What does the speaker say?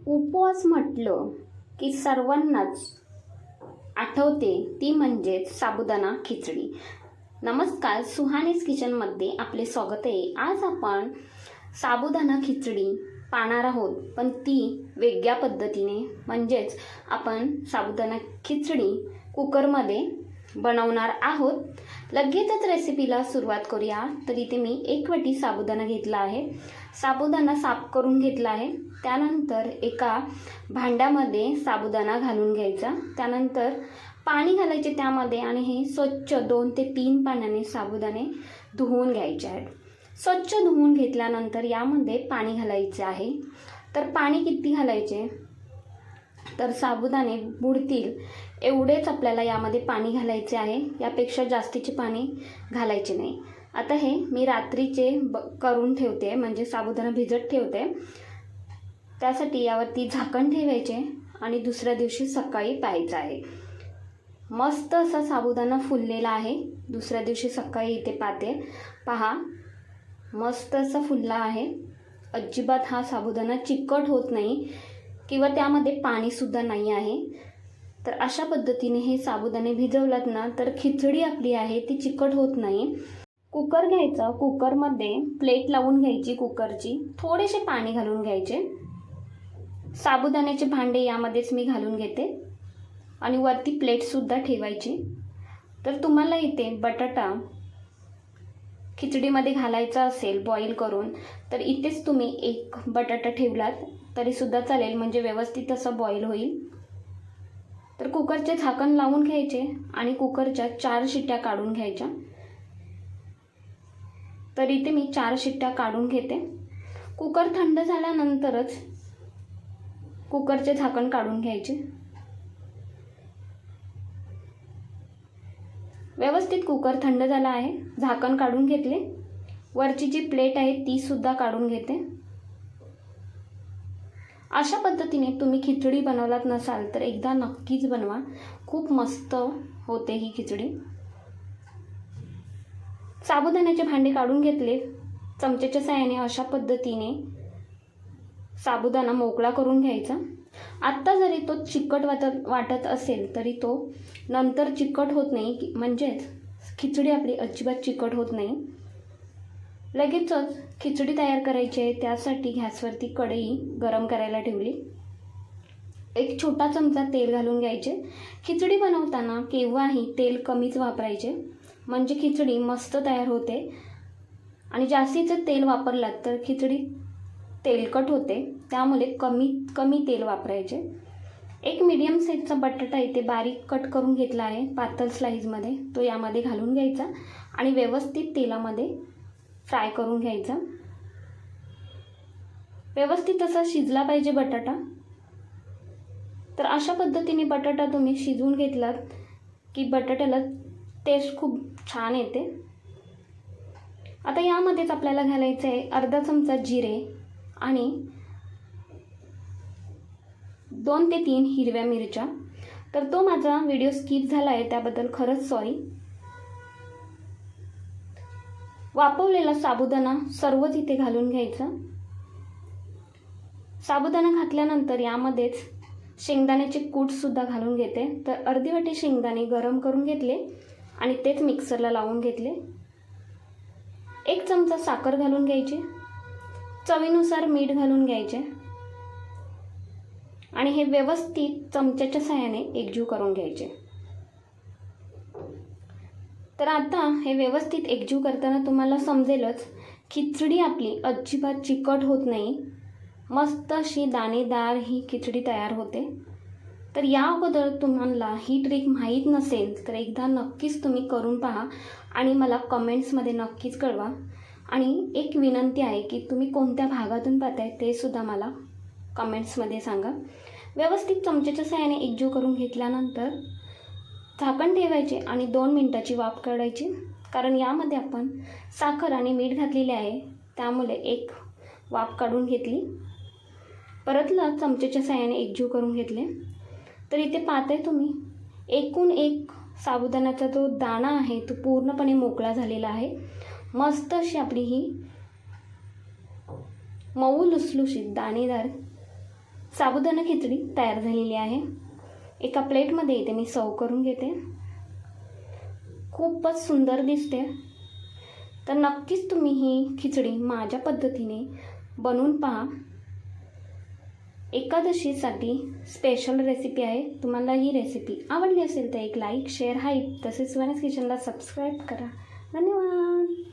उपवास म्हटलं की सर्वांनाच आठवते ती म्हणजेच साबुदाणा खिचडी. नमस्कार, सुहानीज किचनमध्ये आपले स्वागत आहे. आज आपण साबुदाणा खिचडी पाहणार आहोत, पण ती वेगळ्या पद्धतीने. म्हणजेच आपण साबुदाणा खिचडी कुकरमध्ये बनवणार आहोत. लगेचच रेसिपीला सुरुवात करूया. तर इथे मी 1 वाटी साबुदाणा घेतला आहे. साबुदाणा साफ करून घेतला आहे. त्यानंतर एका भांड्यामध्ये साबुदाणा घालून घ्यायचा. त्यानंतर पाणी घालायचे त्यामध्ये आणि हे स्वच्छ 2 ते 3 पाण्याने साबुदाणे धुवून घ्यायचे आहेत. स्वच्छ धुवून घेतल्यानंतर यामध्ये पाणी घालायचे आहे. तर पाणी किती घालायचे, तर साबुदाणे बुडतील एवढेच आपल्याला यामध्ये पाणी घालायचे आहे. यापेक्षा जास्तीचे पाणी घालायचे नाही. आता हे मी रात्रीचे करून ठेवते, म्हणजे साबुदाणा भिजत ठेवते. त्यासाठी यावरती झाकण ठेवायचे आणि दुसऱ्या दिवशी सकाळी प्यायचं आहे. मस्त असा साबुदाणा फुललेला आहे. दुसऱ्या दिवशी सकाळी इथे पाहते, पहा मस्त असा फुलला आहे. अजिबात हा साबुदाणा चिकट होत नाही किंवा त्यामध्ये पाणीसुद्धा नाही आहे. तर अशा पद्धतीने हे साबुदाणे भिजवलात ना, तर खिचडी आपली आहे ती चिकट होत नाही. कुकर घ्यायचा, कुकरमध्ये प्लेट लावून घ्यायची कुकरची, थोडेसे पाणी घालून घ्यायचे. साबुदाण्याचे भांडे यामध्येच मी घालून घेते आणि वरती प्लेटसुद्धा ठेवायची. तर तुम्हाला इथे बटाटा खिचडीमध्ये घालायचा असेल बॉईल करून, तर इथेच तुम्ही 1 बटाटा ठेवलात तरीसुद्धा चालेल, म्हणजे व्यवस्थित असं बॉईल होईल. तर कुकरचे झाकण लावून घ्यायचे आणि कुकरच्या 4 शिट्ट्या काढून घ्यायच्या. तर इथे मी 4 शिट्ट्या काढून घेते. कुकर थंड झाल्यानंतरच कुकरचे झाकण काढून घ्यायचे. व्यवस्थित कुकर थंड झाला आहे. झाकण काढून घेतले. वरची जी प्लेट आहे ती सुद्धा काढून घेते. अशा पद्धतीने तुम्ही खिचडी बनवलात नसाल तर एकदा नक्कीच बनवा. खूप मस्त होते ही खिचडी. साबुदाण्याचे भांडे काढून घेतले. चमच्याच्या साहाय्याने अशा पद्धतीने साबुदाणा मोकळा करून घ्यायचा. आत्ता जरी तो चिकट वाटत असेल तरी तो नंतर चिकट होत नाही, म्हणजेच खिचडी आपली अजिबात चिकट होत नाही. लगेचच खिचडी तयार करायची आहे. त्यासाठी गॅसवरती कढई गरम करायला ठेवली. 1 छोटा चमचा तेल घालून घ्यायचे. खिचडी बनवताना केव्हाही तेल कमीच वापरायचे, म्हणजे खिचडी मस्त तयार होते. आणि जास्तीचं तेल वापरलात तर खिचडी तेलकट होते, त्यामुळे कमी तेल वापरायचे. 1 मीडियम साईजचा बटाटा इथे बारीक कट करून घेतला आहे पातळ स्लाईजमध्ये. तो यामध्ये घालून घ्यायचा आणि व्यवस्थित तेलामध्ये फ्राय करून घ्यायचा. व्यवस्थित असा शिजला पाहिजे बटाटा. तर अशा पद्धतीने बटाटा तुम्ही शिजवून घेतलात की बटाट्याला टेस्ट खूप छान येते. आता यामध्येच आपल्याला घालायचं आहे अर्धा चमचा जिरे आणि 2 ते 3 हिरव्या मिरच्या. तर तो माझा व्हिडिओ स्किप झाला आहे, त्याबद्दल खरंच सॉरी. वाफवलेला साबुदाणा सर्वच इथे घालून घ्यायचा. साबुदाणा घातल्यानंतर यामध्येच शेंगदाण्याचे कूटसुद्धा घालून घेते. तर अर्धी वाटी शेंगदाणे गरम करून घेतले आणि तेच मिक्सरला लावून घेतले. 1 चमचा साखर घालून घ्यायची. चवीनुसार मीठ घालून घ्यायचे आणि हे व्यवस्थित चमच्याच्या साहाय्याने एकजीव करून घ्यायचे. तर आता हे व्यवस्थित एकजीव करताना तुम्हाला समजेलच खिचडी आपली अजिबात चिकट होत नाही. मस्त अशी दाणेदार ही खिचडी तयार होते. तर या अगोदर तुम्हाला ही ट्रिक माहीत नसेल तर एकदा नक्कीच तुम्ही करून पहा आणि मला कमेंट्समध्ये नक्कीच कळवा. आणि एक विनंती आहे की तुम्ही कोणत्या भागातून पाहताय ते सुद्धा मला कमेंट्समध्ये सांगा. व्यवस्थित चमच्याच्या साहाय्याने एकजीव करून घेतल्यानंतर झाकण ठेवायचे आणि 2 मिनिटाची वाफ काढायची. कारण यामध्ये आपण साखर आणि मीठ घातलेले आहे, त्यामुळे एक वाफ काढून घेतली. परतला चमच्याच्या साहाय्याने एकजीव करून घेतले. तर इथे पाहताय तुम्ही एकूण एक साबुदाण्याचा जो दाणा आहे तो पूर्णपणे मोकळा झालेला आहे. मस्त अशी आपली ही मऊ लुसलुशीत दाणेदार साबुदाणा खिचडी तयार झालेली आहे. एका प्लेटमध्ये इथे मी सर्व करून घेते. खूपच सुंदर दिसते. तर नक्कीच तुम्ही ही खिचडी माझ्या पद्धतीने बनवून पहा. एकादशीसाठी स्पेशल रेसिपी आहे. तुम्हाला ही रेसिपी आवडली असेल तर एक लाईक, शेअर, हाईप तसेच सुहानीज किचनला सबस्क्राईब करा. धन्यवाद.